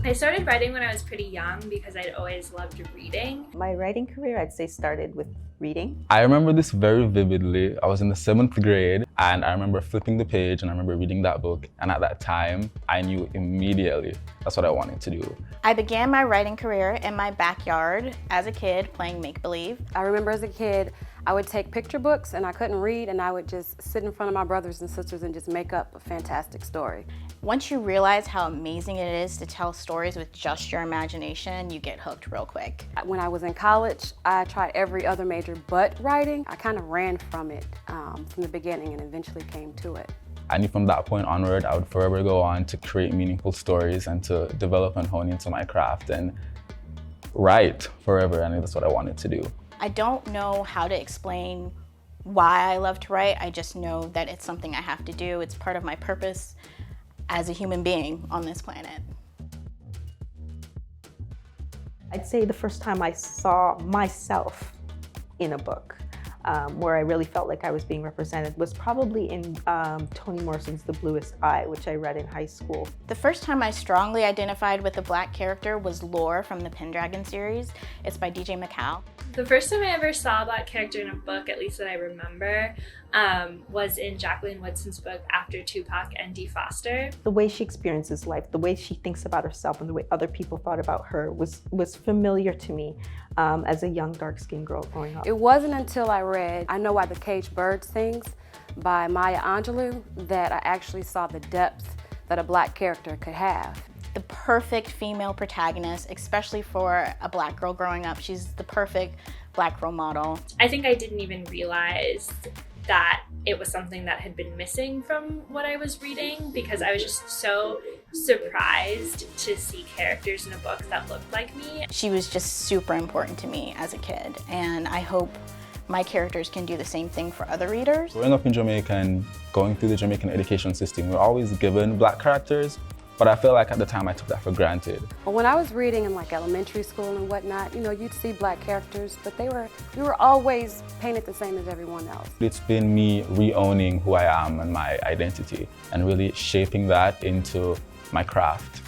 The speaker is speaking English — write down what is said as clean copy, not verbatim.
I started writing when I was pretty young because I'd always loved reading. My writing career, I'd say, started with reading. I remember this very vividly. I was in the 7th grade and I remember flipping the page and I remember reading that book. And at that time, I knew immediately that's what I wanted to do. I began my writing career in my backyard as a kid playing make-believe. I remember as a kid, I would take picture books and I couldn't read, and I would just sit in front of my brothers and sisters and just make up a fantastic story. Once you realize how amazing it is to tell stories with just your imagination, you get hooked real quick. When I was in college, I tried every other major but writing. I kind of ran from it from the beginning and eventually came to it. I knew from that point onward, I would forever go on to create meaningful stories and to develop and hone into my craft and write forever. And that's what I wanted to do. I don't know how to explain why I love to write. I just know that it's something I have to do. It's part of my purpose as a human being on this planet. I'd say the first time I saw myself in a book, where I really felt like I was being represented, was probably in Toni Morrison's The Bluest Eye, which I read in high school. The first time I strongly identified with a Black character was Lore from the Pendragon series. It's by DJ McCall. The first time I ever saw a Black character in a book, at least that I remember, was in Jacqueline Woodson's book After Tupac and Dee Foster. The way she experiences life, the way she thinks about herself and the way other people thought about her was familiar to me as a young dark-skinned girl growing up. It wasn't until I read I Know Why the Caged Bird Sings by Maya Angelou that I actually saw the depth that a Black character could have. The perfect female protagonist, especially for a Black girl growing up. She's the perfect Black role model. I think I didn't even realize that it was something that had been missing from what I was reading, because I was just so surprised to see characters in a book that looked like me. She was just super important to me as a kid, and I hope my characters can do the same thing for other readers. Growing up in Jamaica and going through the Jamaican education system, we're always given Black characters, but I feel like at the time I took that for granted. When I was reading in like elementary school and whatnot, you know, you'd see Black characters, but we were always painted the same as everyone else. It's been me re-owning who I am and my identity and really shaping that into my craft.